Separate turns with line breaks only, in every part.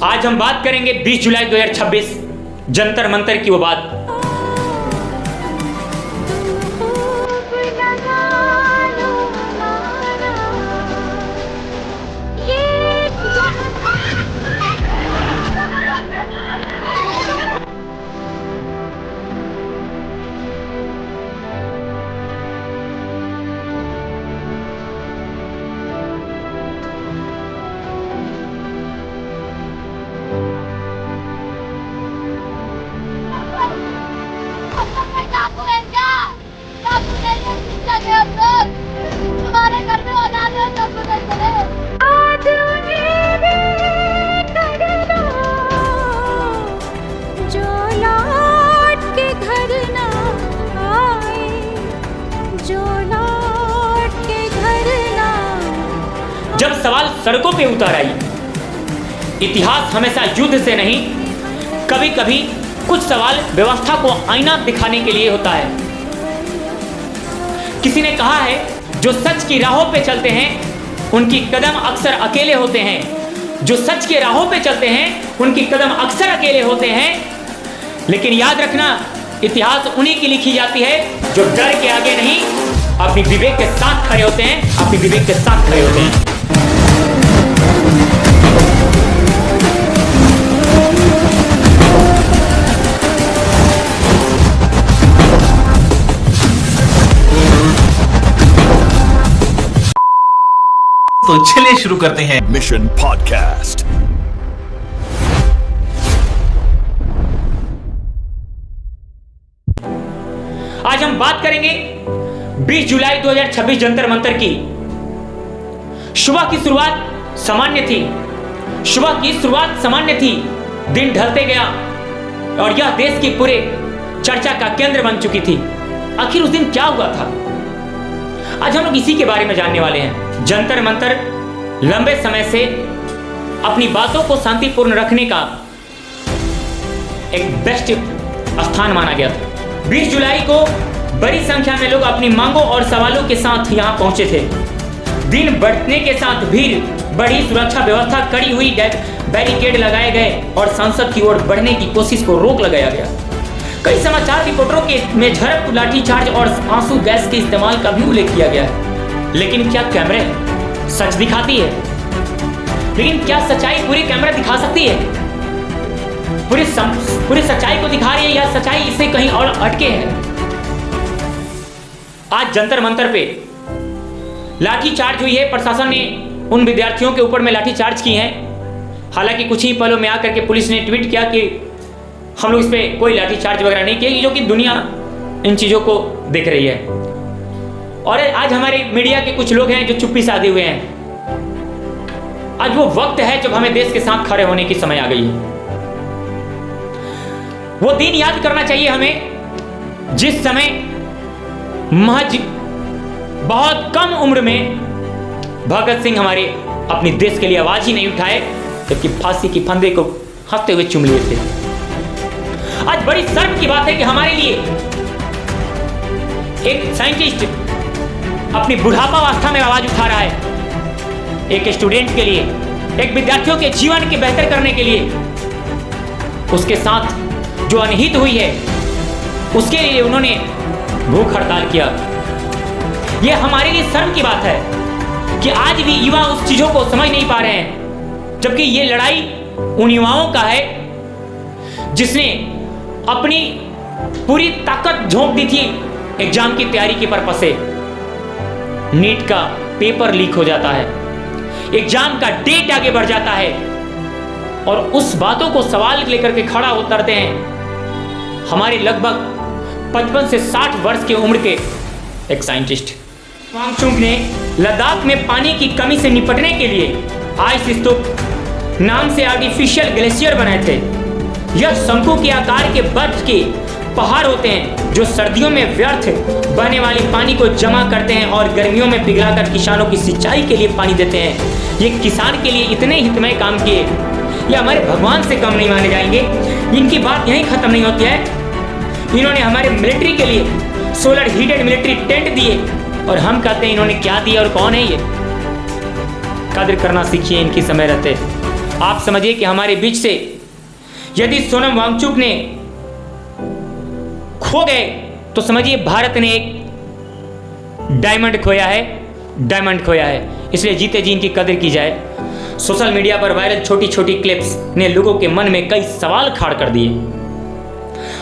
आज हम बात करेंगे 20 जुलाई 2026 जंतर मंतर की वो बात।
तुम्हारे घर में औलाद है तब पता चले। जो लौट के घर ना आए, जो लौट के घर ना।
जब सवाल सड़कों पे उतर आई, इतिहास हमेशा युद्ध से नहीं, कभी कभी कुछ सवाल व्यवस्था को आईना दिखाने के लिए होता है। किसी ने कहा है जो सच की राहों पे चलते हैं उनकी कदम अक्सर अकेले होते हैं। जो सच के राहों पे चलते हैं उनकी कदम अक्सर अकेले होते हैं। लेकिन याद रखना, इतिहास उन्हीं की लिखी जाती है जो डर के आगे नहीं, अपनी विवेक के साथ खड़े होते हैं, अपनी विवेक के साथ खड़े होते हैं।
तो चलिए शुरू करते हैं मिशन पॉडकास्ट।
आज हम बात करेंगे 20 जुलाई 2026 जंतर मंतर की। सुबह की शुरुआत सामान्य थी, सुबह की शुरुआत सामान्य थी। दिन ढलते गया और यह देश की पूरे चर्चा का केंद्र बन चुकी थी। आखिर उस दिन क्या हुआ था, आज हम लोग इसी के बारे में जानने वाले हैं। जंतर मंतर लंबे समय से अपनी बातों को शांतिपूर्ण रखने का एक बेस्ट स्थान माना गया था। 20 जुलाई को बड़ी संख्या में लोग अपनी मांगों और सवालों के साथ यहां पहुंचे थे। दिन बढ़ने के साथ भीड़ बढ़ी, सुरक्षा व्यवस्था कड़ी हुई, बैरिकेड लगाए गए और संसद की ओर बढ़ने की कोशिश को रोक लगाया गया। कई समाचार रिपोर्टरों के में झड़प, लाठीचार्ज और आंसू गैस के इस्तेमाल का भी उल्लेख किया गया है। लेकिन क्या कैमरे सच दिखाती है? लेकिन क्या सच्चाई पूरी कैमरा दिखा सकती है? पूरी सच्चाई को दिखा रही है या सच्चाई इससे कहीं और अटके है? आज जंतर मंतर पे लाठीचार्ज हुई है। प्रशासन ने उन विद्यार्थियों के ऊपर में लाठीचार्ज की है। हालांकि कुछ ही पलों में आकर के पुलिस ने ट्वीट किया कि हम लोग इस पे कोई लाठीचार्ज वगैरह नहीं किए, जो कि दुनिया इन चीजों को देख रही है। और आज हमारे मीडिया के कुछ लोग हैं जो चुप्पी साधे हुए हैं। आज वो वक्त है जब हमें देश के साथ खड़े होने की समय आ गई है। वो दिन याद करना चाहिए हमें जिस समय महज बहुत कम उम्र में भगत सिंह हमारे अपने देश के लिए आवाज ही नहीं उठाए, जबकि फांसी की फंदे को हंसते हुए चूम लिए थे। आज बड़ी शर्म की बात है कि हमारे लिए एक साइंटिस्ट अपनी बुढ़ापावस्था में आवाज उठा रहा है। एक स्टूडेंट के लिए, एक विद्यार्थियों के जीवन के बेहतर करने के लिए, उसके साथ जो अनहित हुई है उसके लिए उन्होंने भूख हड़ताल किया। यह हमारे लिए शर्म की बात है कि आज भी युवा उस चीजों को समझ नहीं पा रहे हैं, जबकि ये लड़ाई उन युवाओं का है जिसने अपनी पूरी ताकत झोंक दी थी एग्जाम की तैयारी के पर्पस से। नीट का पेपर लीक हो जाता है, एग्जाम का डेट आगे बढ़ जाता है और उस बातों को सवाल लेकर के खड़ा उतरते हैं हमारे लगभग 55 से 60 वर्ष की उम्र के एक साइंटिस्ट। वांगचुक ने लद्दाख में पानी की कमी से निपटने के लिए आइस स्तूप नाम से आर्टिफिशियल ग्लेशियर बनाए थे। यह शंकु के आकार के बर्फ के पहाड़ होते हैं जो सर्दियों में व्यर्थ बहने वाली पानी को जमा करते हैं और गर्मियों में पिघलाकर किसानों की सिंचाई के लिए पानी देते हैं। ये किसान के लिए इतने हितमय काम किए, ये हमारे भगवान से कम नहीं माने जाएंगे। इनकी बात यहीं खत्म नहीं होती है। इन्होंने हमारे मिलिट्री के लिए सोलर हीटेड मिलिट्री टेंट दिए और हम कहते हैं इन्होंने क्या दिया और कौन है ये। कद्र करना सीखिए इनकी समय रहते। आप समझिए कि हमारे बीच से यदि सोनम वांगचुक ने खो गए तो समझिए भारत ने एक डायमंड खोया है। इसलिए जीते जी इनकी कदर की जाए। सोशल मीडिया पर वायरल छोटी छोटी क्लिप्स ने लोगों के मन में कई सवाल खड़ा कर दिए।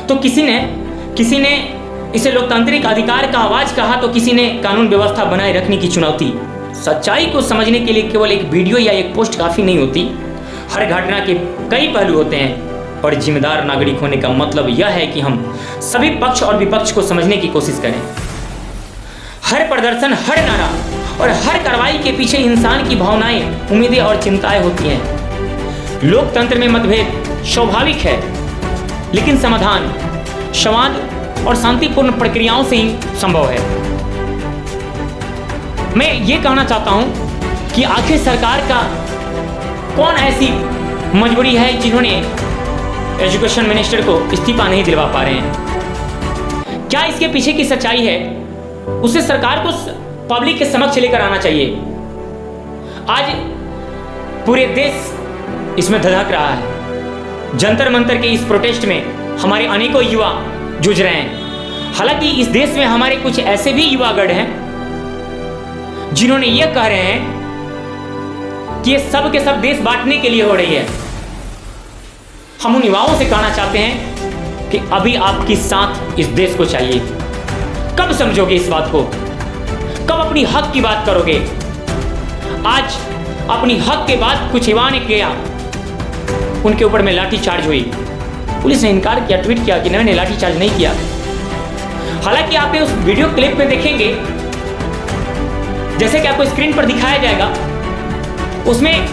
तो किसी ने इसे लोकतांत्रिक अधिकार का आवाज कहा, तो किसी ने कानून व्यवस्था बनाए रखने की चुनौती। सच्चाई को समझने के लिए केवल एक वीडियो या एक पोस्ट काफी नहीं होती। हर घटना के कई पहलू होते हैं और जिम्मेदार नागरिक होने का मतलब यह है कि हम सभी पक्ष और विपक्ष को समझने की कोशिश करें। हर प्रदर्शन, हर नारा और हर कार्रवाई के पीछे इंसान की भावनाएं, उम्मीदें और चिंताएं होती हैं। लोकतंत्र में मतभेद स्वाभाविक है, लेकिन समाधान संवाद और शांतिपूर्ण प्रक्रियाओं से ही संभव है। मैं ये कहना चाहता हूं कि आखिर सरकार का कौन ऐसी मजबूरी है जिन्होंने एजुकेशन मिनिस्टर को इस्तीफा नहीं दिलवा पा रहे हैं। क्या इसके पीछे की सच्चाई है, उसे सरकार को पब्लिक के समक्ष लेकर आना चाहिए। आज पूरे देश इसमें धधक रहा है। जंतर मंतर के इस प्रोटेस्ट में हमारे अनेकों युवा जूझ रहे हैं। हालांकि इस देश में हमारे कुछ ऐसे भी युवागण हैं जिन्होंने यह कह रहे हैं कि ये सब के सब देश बांटने के लिए हो रही है। हम उन युवाओं से कहना चाहते हैं कि अभी आपकी साथ इस देश को चाहिए। कब समझोगे इस बात को? कब अपनी हक की बात करोगे? आज अपनी हक के बाद कुछ युवा ने किया, उनके ऊपर में लाठीचार्ज हुई। पुलिस ने इनकार किया, ट्वीट किया कि मैंने लाठीचार्ज नहीं किया। हालांकि आप उस वीडियो क्लिप में देखेंगे, जैसे कि आपको स्क्रीन पर दिखाया जाएगा, उसमें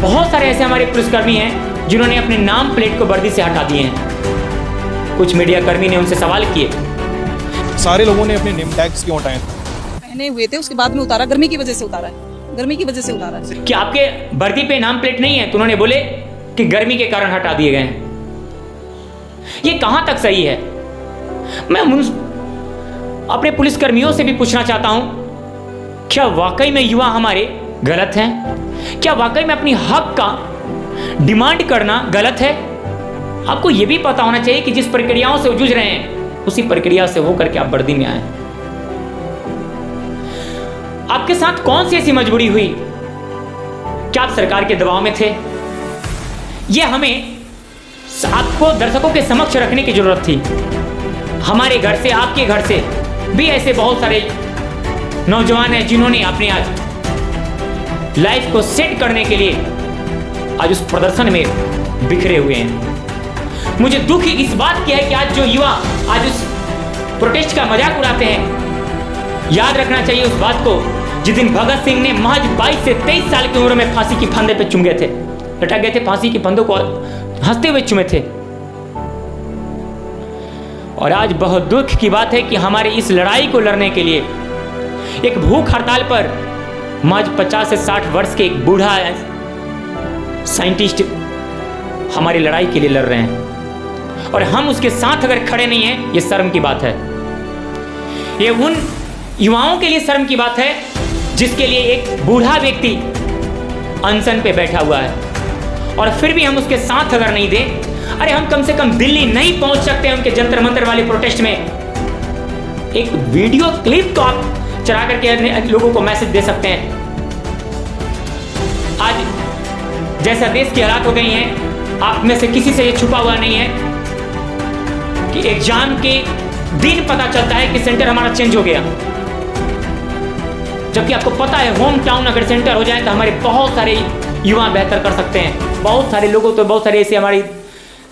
बहुत सारे ऐसे हमारे पुलिसकर्मी हैं जिन्होंने अपने नाम प्लेट को वर्दी से हटा दिए हैं। कुछ मीडिया कर्मी ने उनसे सवाल किए।
सारे लोगों ने अपने नेम टैग्स क्यों हटाए?
पहने हुए थे, उसके बाद में उतारा, गर्मी की वजह से उतारा है। गर्मी की वजह से उतारा है।
कि आपके वर्दी पे नाम प्लेट नहीं है, तो उन्होंने बोले कि गर्मी के कारण हटा दिए गए हैं। ये कहां तक सही है? मैं अपने पुलिसकर्मियों से भी पूछना चाहता हूं, क्या वाकई में युवा हमारे गलत हैं? क्या वाकई में अपनी हक का डिमांड करना गलत है? आपको यह भी पता होना चाहिए कि जिस प्रक्रियाओं से जूझ रहे हैं, उसी प्रक्रिया से होकर के आप वर्दी में आए। आपके साथ कौन सी ऐसी मजबूरी हुई? क्या आप सरकार के दबाव में थे? यह हमें आपको दर्शकों के समक्ष रखने की जरूरत थी। हमारे घर से, आपके घर से भी ऐसे बहुत सारे नौजवान हैं जिन्होंने अपने आज लाइफ को सेट करने के लिए आज उस प्रदर्शन में बिखरे हुए हैं। मुझे दुख इस बात की है कि आज जो युवा आज उस प्रोटेस्ट का मजाक उड़ाते हैं। याद रखना चाहिए उस बात को, जिस दिन भगत सिंह ने महज 22 से 23 साल की उम्र में फांसी की फंदे पे चुम गए थे, लटक गए थे, फांसी की फंदों को हंसते हुए चुमे थे। और आज बहुत दुख की बात है कि हमारी इस लड़ाई को लड़ने के लिए एक भूख हड़ताल पर महज 50 से 60 वर्ष के एक बूढ़ा साइंटिस्ट हमारी लड़ाई के लिए लड़ रहे हैं, और हम उसके साथ अगर खड़े नहीं हैं, ये शर्म की बात है। ये उन युवाओं के लिए शर्म की बात है जिसके लिए एक बूढ़ा व्यक्ति अनशन पे बैठा हुआ है, और फिर भी हम उसके साथ अगर नहीं दें, अरे हम कम से कम दिल्ली नहीं पहुंच सकते उनके जंतर मंतर वाले प्रोटेस्ट में। एक वीडियो क्लिप तो आप चला करके लोगों को मैसेज दे सकते हैं। आज जैसा देश की हालात हो गई हैं, आप में से किसी से ये छुपा हुआ नहीं है कि एग्जाम के दिन पता चलता है कि सेंटर हमारा चेंज हो गया, जबकि आपको पता है होम टाउन अगर सेंटर हो जाए तो हमारे बहुत सारे युवा बेहतर कर सकते हैं। बहुत सारे लोगों, तो बहुत सारे ऐसे हमारी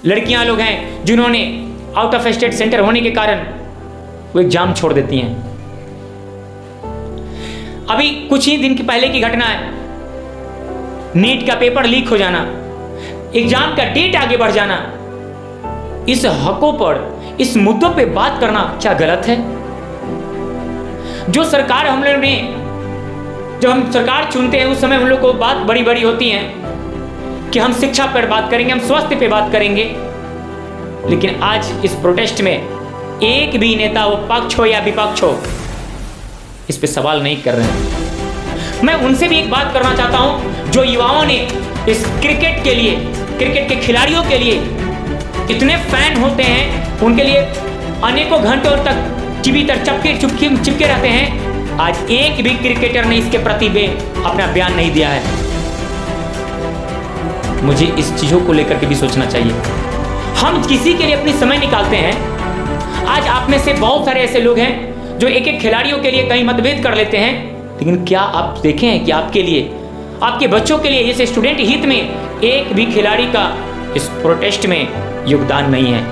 लड़कियां लोग हैं जिन्होंने आउट ऑफ स्टेट सेंटर होने के कारण वो एग्जाम छोड़ देती हैं। अभी कुछ ही दिन की पहले की घटना है, नीट का पेपर लीक हो जाना, एग्जाम का डेट आगे बढ़ जाना। इस हकों पर, इस मुद्दों पे बात करना क्या गलत है? जो सरकार हम लोग ने, जब हम सरकार चुनते हैं उस समय हम लोग को बात बड़ी बड़ी होती है कि हम शिक्षा पर बात करेंगे, हम स्वास्थ्य पे बात करेंगे, लेकिन आज इस प्रोटेस्ट में एक भी नेता, वो पक्ष हो या विपक्ष हो, इस पे सवाल नहीं कर रहे हैं। मैं उनसे भी एक बात करना चाहता हूं, जो युवाओं ने इस क्रिकेट के लिए, क्रिकेट के खिलाड़ियों के लिए इतने फैन होते हैं, उनके लिए अनेकों घंटों तक टीवी पर चिपके रहते हैं, आज एक भी क्रिकेटर ने इसके प्रति अपना बयान नहीं दिया है। मुझे इस चीजों को लेकर के भी सोचना चाहिए। हम किसी के लिए अपनी समय निकालते हैं। आज आप में से बहुत सारे ऐसे लोग हैं जो एक एक खिलाड़ियों के लिए कहीं मतभेद कर लेते हैं, लेकिन क्या आप देखे हैं कि आपके लिए, आपके बच्चों के लिए, जैसे स्टूडेंट हित में एक भी खिलाड़ी का इस प्रोटेस्ट में योगदान नहीं है।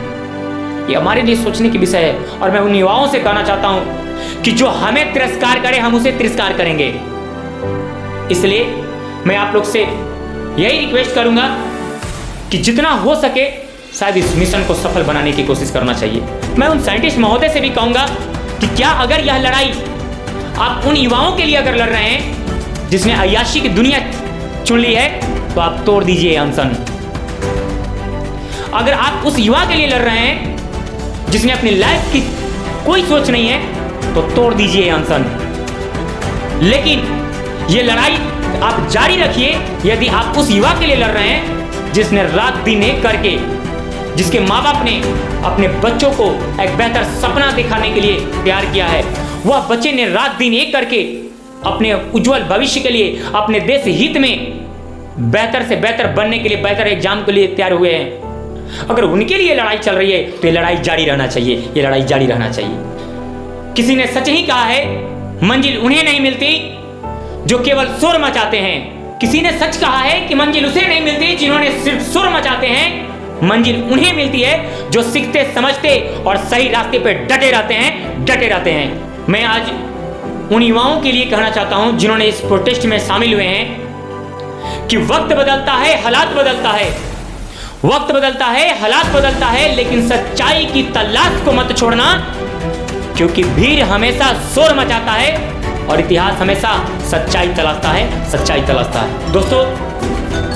ये हमारे लिए सोचने की विषय है। और मैं उन युवाओं से कहना चाहता हूं कि जो हमें तिरस्कार करे, हम उसे तिरस्कार करेंगे। इसलिए मैं आप लोग से यही रिक्वेस्ट करूंगा कि जितना हो सके शायद इस मिशन को सफल बनाने की कोशिश करना चाहिए। मैं उन साइंटिस्ट महोदय से भी कहूंगा कि क्या अगर यह लड़ाई आप उन युवाओं के लिए अगर लड़ रहे हैं जिसने अय्याशी की दुनिया चुन ली है, तो आप तोड़ दीजिए अनशन। अगर आप उस युवा के लिए लड़ रहे हैं जिसने अपनी लाइफ की कोई सोच नहीं है, तो तोड़ दीजिए अनशन। लेकिन ये लड़ाई आप जारी रखिए यदि आप उस युवा के लिए लड़ रहे हैं जिसने रात दिन एक करके, जिसके माँ बाप ने अपने बच्चों को एक बेहतर सपना दिखाने के लिए तैयार किया है। वह बच्चे ने रात दिन एक करके अपने उज्जवल भविष्य के लिए, अपने देश हित में बेहतर से बेहतर बनने के लिए, बेहतर एग्जाम के लिए तैयार हुए हैं। अगर उनके लिए लड़ाई चल रही है तो ये लड़ाई जारी रहना चाहिए, ये लड़ाई जारी रहना चाहिए। किसी ने सच ही कहा है, मंजिल उन्हें नहीं मिलती जो केवल शोर मचाते हैं। किसी ने सच कहा है कि मंजिल उसे नहीं मिलती जिन्होंने सिर्फ शोर मचाते हैं। मंजिल उन्हें मिलती है जो सीखते, समझते और सही रास्ते पे डटे रहते हैं। मैं आज उन युवाओं के लिए कहना चाहता हूं जिन्होंने इस प्रोटेस्ट में शामिल हुए हैं कि वक्त बदलता है, हालात बदलता है, वक्त बदलता है, हालात बदलता है, लेकिन सच्चाई की तलाश को मत छोड़ना, क्योंकि भीड़ हमेशा शोर मचाता है और इतिहास हमेशा सच्चाई तलाशता है। दोस्तों,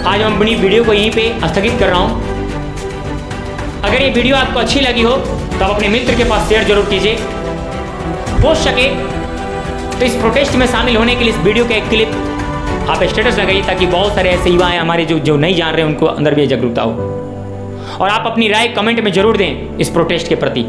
आज मैं अपनी वीडियो को यहीं पे स्थगित कर रहा हूं। अगर ये वीडियो आपको अच्छी लगी हो तो आप अपने मित्र के पास शेयर जरूर कीजिए। हो सके तो इस प्रोटेस्ट में शामिल होने के लिए इस वीडियो का एक क्लिप आप स्टेटस लगाइए, ताकि बहुत सारे ऐसे युवा हैं हमारे जो नहीं जान रहे, उनको अंदर भी जागरूकता हो। और आप अपनी राय कमेंट में जरूर दें इस प्रोटेस्ट के प्रति।